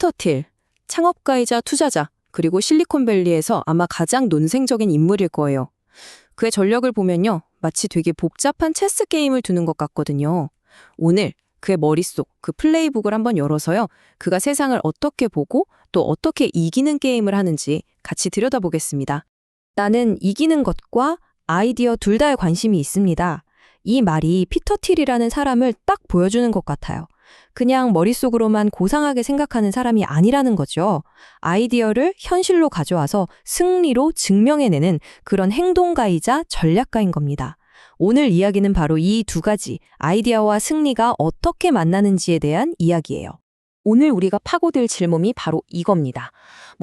피터 틸, 창업가이자 투자자, 그리고 실리콘밸리에서 아마 가장 논생적인 인물일 거예요. 그의 전략을 보면요, 마치 되게 복잡한 체스 게임을 두는 것 같거든요. 오늘 그의 머릿속, 그 플레이북을 한번 열어서요, 그가 세상을 어떻게 보고 또 어떻게 이기는 게임을 하는지 같이 들여다보겠습니다. 나는 이기는 것과 아이디어 둘 다에 관심이 있습니다. 이 말이 피터 틸이라는 사람을 딱 보여주는 것 같아요. 그냥 머릿속으로만 고상하게 생각하는 사람이 아니라는 거죠. 아이디어를 현실로 가져와서 승리로 증명해내는 그런 행동가이자 전략가인 겁니다. 오늘 이야기는 바로 이 두 가지, 아이디어와 승리가 어떻게 만나는지에 대한 이야기예요. 오늘 우리가 파고들 질문이 바로 이겁니다.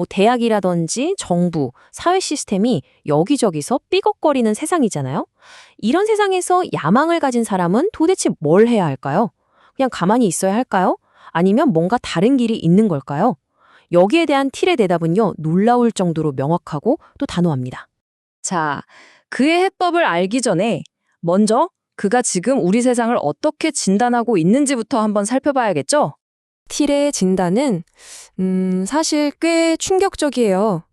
대학이라든지 정부, 사회 시스템이 여기저기서 삐걱거리는 세상이잖아요. 이런 세상에서 야망을 가진 사람은 도대체 뭘 해야 할까요? 그냥 가만히 있어야 할까요? 아니면 뭔가 다른 길이 있는 걸까요? 여기에 대한 틸의 대답은요, 놀라울 정도로 명확하고 또 단호합니다. 자, 그의 해법을 알기 전에 먼저 그가 지금 우리 세상을 어떻게 진단하고 있는지부터 한번 살펴봐야겠죠? 틸의 진단은 사실 꽤 충격적이에요.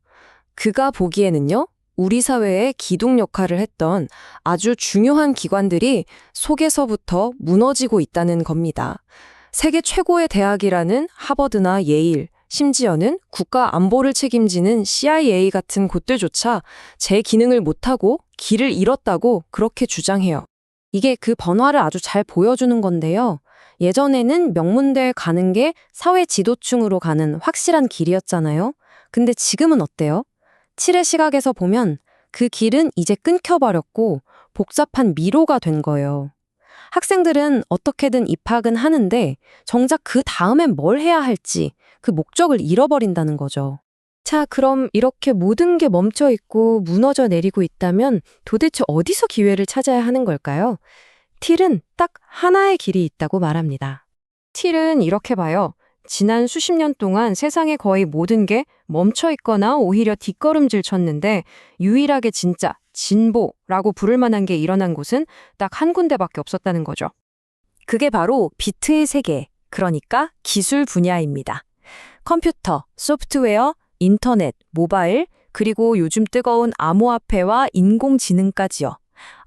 그가 보기에는요, 우리 사회에 기둥 역할을 했던 아주 중요한 기관들이 속에서부터 무너지고 있다는 겁니다. 세계 최고의 대학이라는 하버드나 예일, 심지어는 국가 안보를 책임지는 CIA 같은 곳들조차 제 기능을 못하고 길을 잃었다고 그렇게 주장해요. 이게 그 변화를 아주 잘 보여주는 건데요. 예전에는 명문대에 가는 게 사회 지도층으로 가는 확실한 길이었잖아요. 근데 지금은 어때요? 틸의 시각에서 보면 그 길은 이제 끊겨버렸고 복잡한 미로가 된 거예요. 학생들은 어떻게든 입학은 하는데 정작 그 다음엔 뭘 해야 할지 그 목적을 잃어버린다는 거죠. 자, 그럼 이렇게 모든 게 멈춰 있고 무너져 내리고 있다면 도대체 어디서 기회를 찾아야 하는 걸까요? 틸은 딱 하나의 길이 있다고 말합니다. 틸은 이렇게 봐요. 지난 수십 년 동안 세상의 거의 모든 게 멈춰 있거나 오히려 뒷걸음질 쳤는데 유일하게 진짜 진보라고 부를 만한 게 일어난 곳은 딱 한 군데밖에 없었다는 거죠. 그게 바로 비트의 세계, 그러니까 기술 분야입니다. 컴퓨터, 소프트웨어, 인터넷, 모바일, 그리고 요즘 뜨거운 암호화폐와 인공지능까지요.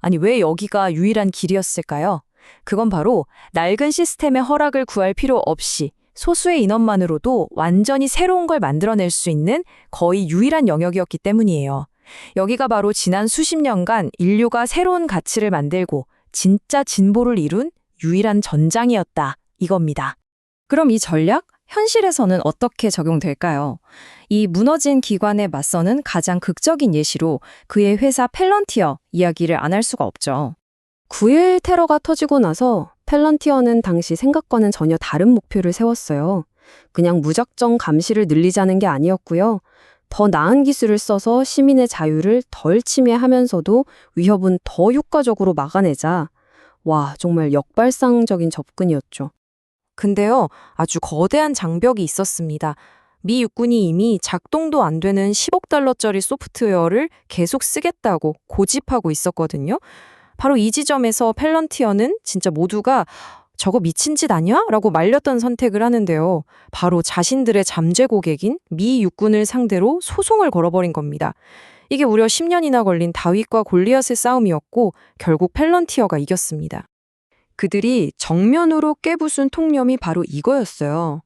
아니, 왜 여기가 유일한 길이었을까요? 그건 바로 낡은 시스템의 허락을 구할 필요 없이 소수의 인원만으로도 완전히 새로운 걸 만들어낼 수 있는 거의 유일한 영역이었기 때문이에요. 여기가 바로 지난 수십 년간 인류가 새로운 가치를 만들고 진짜 진보를 이룬 유일한 전장이었다, 이겁니다. 그럼 이 전략? 현실에서는 어떻게 적용될까요? 이 무너진 기관에 맞서는 가장 극적인 예시로 그의 회사 펠런티어 이야기를 안 할 수가 없죠. 9.11 테러가 터지고 나서 펠런티어는 당시 생각과는 전혀 다른 목표를 세웠어요. 그냥 무작정 감시를 늘리자는 게 아니었고요. 더 나은 기술을 써서 시민의 자유를 덜 침해하면서도 위협은 더 효과적으로 막아내자. 와, 정말 역발상적인 접근이었죠. 근데요, 아주 거대한 장벽이 있었습니다. 미 육군이 이미 작동도 안 되는 10억 달러짜리 소프트웨어를 계속 쓰겠다고 고집하고 있었거든요. 바로 이 지점에서 펠런티어는 진짜 모두가 저거 미친 짓 아니야? 라고 말렸던 선택을 하는데요. 바로 자신들의 잠재 고객인 미 육군을 상대로 소송을 걸어버린 겁니다. 이게 무려 10년이나 걸린 다윗과 골리앗의 싸움이었고 결국 펠런티어가 이겼습니다. 그들이 정면으로 깨부순 통념이 바로 이거였어요.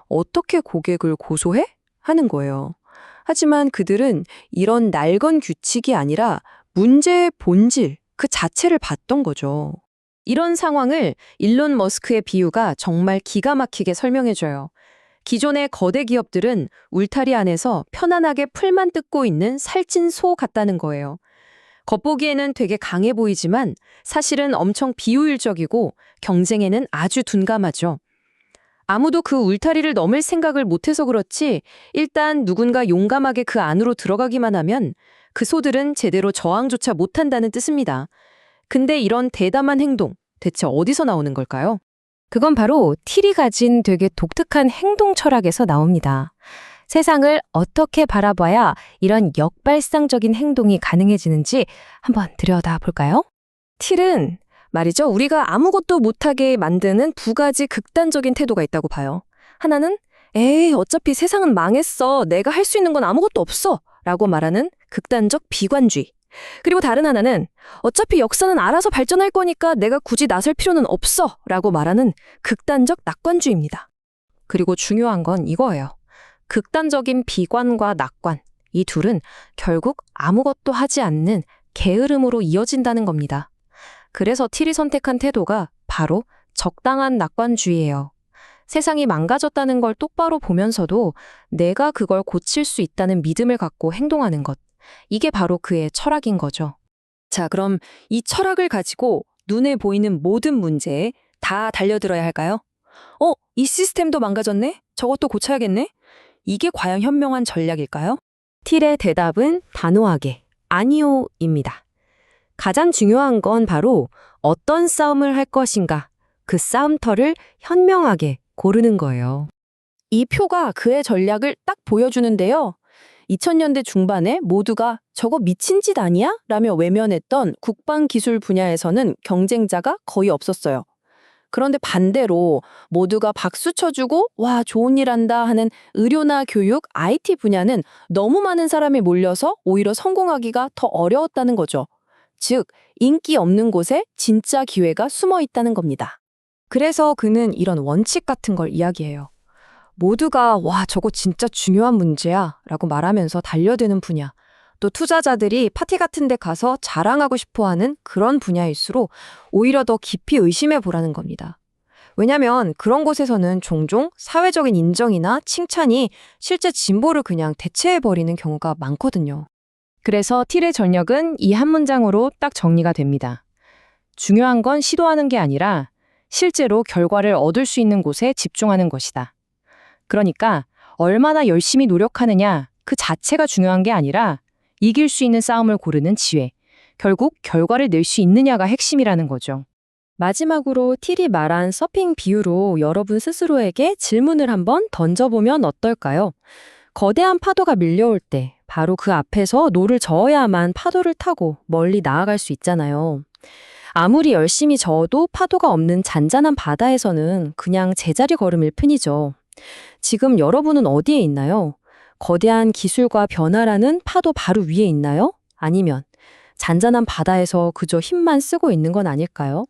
어떻게 고객을 고소해? 하는 거예요. 하지만 그들은 이런 낡은 규칙이 아니라 문제의 본질, 그 자체를 봤던 거죠. 이런 상황을 일론 머스크의 비유가 정말 기가 막히게 설명해줘요. 기존의 거대 기업들은 울타리 안에서 편안하게 풀만 뜯고 있는 살찐 소 같다는 거예요. 겉보기에는 되게 강해 보이지만 사실은 엄청 비효율적이고 경쟁에는 아주 둔감하죠. 아무도 그 울타리를 넘을 생각을 못해서 그렇지 일단 누군가 용감하게 그 안으로 들어가기만 하면 그 소들은 제대로 저항조차 못한다는 뜻입니다. 근데 이런 대담한 행동, 대체 어디서 나오는 걸까요? 그건 바로 틸이 가진 되게 독특한 행동 철학에서 나옵니다. 세상을 어떻게 바라봐야 이런 역발상적인 행동이 가능해지는지 한번 들여다볼까요? 틸은 말이죠. 우리가 아무것도 못하게 만드는 두 가지 극단적인 태도가 있다고 봐요. 하나는 에이, 어차피 세상은 망했어. 내가 할 수 있는 건 아무것도 없어. 라고 말하는 극단적 비관주의. 그리고 다른 하나는 어차피 역사는 알아서 발전할 거니까 내가 굳이 나설 필요는 없어. 라고 말하는 극단적 낙관주의입니다. 그리고 중요한 건 이거예요. 극단적인 비관과 낙관. 이 둘은 결국 아무것도 하지 않는 게으름으로 이어진다는 겁니다. 그래서 틸이 선택한 태도가 바로 적당한 낙관주의예요. 세상이 망가졌다는 걸 똑바로 보면서도 내가 그걸 고칠 수 있다는 믿음을 갖고 행동하는 것. 이게 바로 그의 철학인 거죠. 자, 그럼 이 철학을 가지고 눈에 보이는 모든 문제에 다 달려들어야 할까요? 이 시스템도 망가졌네? 저것도 고쳐야겠네? 이게 과연 현명한 전략일까요? 틸의 대답은 단호하게 아니요입니다. 가장 중요한 건 바로 어떤 싸움을 할 것인가, 그 싸움터를 현명하게 고르는 거예요. 이 표가 그의 전략을 딱 보여주는데요. 2000년대 중반에 모두가 저거 미친 짓 아니야? 라며 외면했던 국방기술 분야에서는 경쟁자가 거의 없었어요. 그런데 반대로 모두가 박수 쳐주고 와, 좋은 일 한다 하는 의료나 교육, IT 분야는 너무 많은 사람이 몰려서 오히려 성공하기가 더 어려웠다는 거죠. 즉, 인기 없는 곳에 진짜 기회가 숨어 있다는 겁니다. 그래서 그는 이런 원칙 같은 걸 이야기해요. 모두가 와, 저거 진짜 중요한 문제야 라고 말하면서 달려드는 분야, 또 투자자들이 파티 같은 데 가서 자랑하고 싶어하는 그런 분야일수록 오히려 더 깊이 의심해 보라는 겁니다. 왜냐하면 그런 곳에서는 종종 사회적인 인정이나 칭찬이 실제 진보를 그냥 대체해버리는 경우가 많거든요. 그래서 틸의 전략은 이 한 문장으로 딱 정리가 됩니다. 중요한 건 시도하는 게 아니라 실제로 결과를 얻을 수 있는 곳에 집중하는 것이다. 그러니까 얼마나 열심히 노력하느냐 그 자체가 중요한 게 아니라 이길 수 있는 싸움을 고르는 지혜, 결국 결과를 낼 수 있느냐가 핵심이라는 거죠. 마지막으로 틸이 말한 서핑 비유로 여러분 스스로에게 질문을 한번 던져보면 어떨까요? 거대한 파도가 밀려올 때 바로 그 앞에서 노를 저어야만 파도를 타고 멀리 나아갈 수 있잖아요. 아무리 열심히 저어도 파도가 없는 잔잔한 바다에서는 그냥 제자리 걸음일 뿐이죠. 지금 여러분은 어디에 있나요? 거대한 기술과 변화라는 파도 바로 위에 있나요? 아니면 잔잔한 바다에서 그저 힘만 쓰고 있는 건 아닐까요?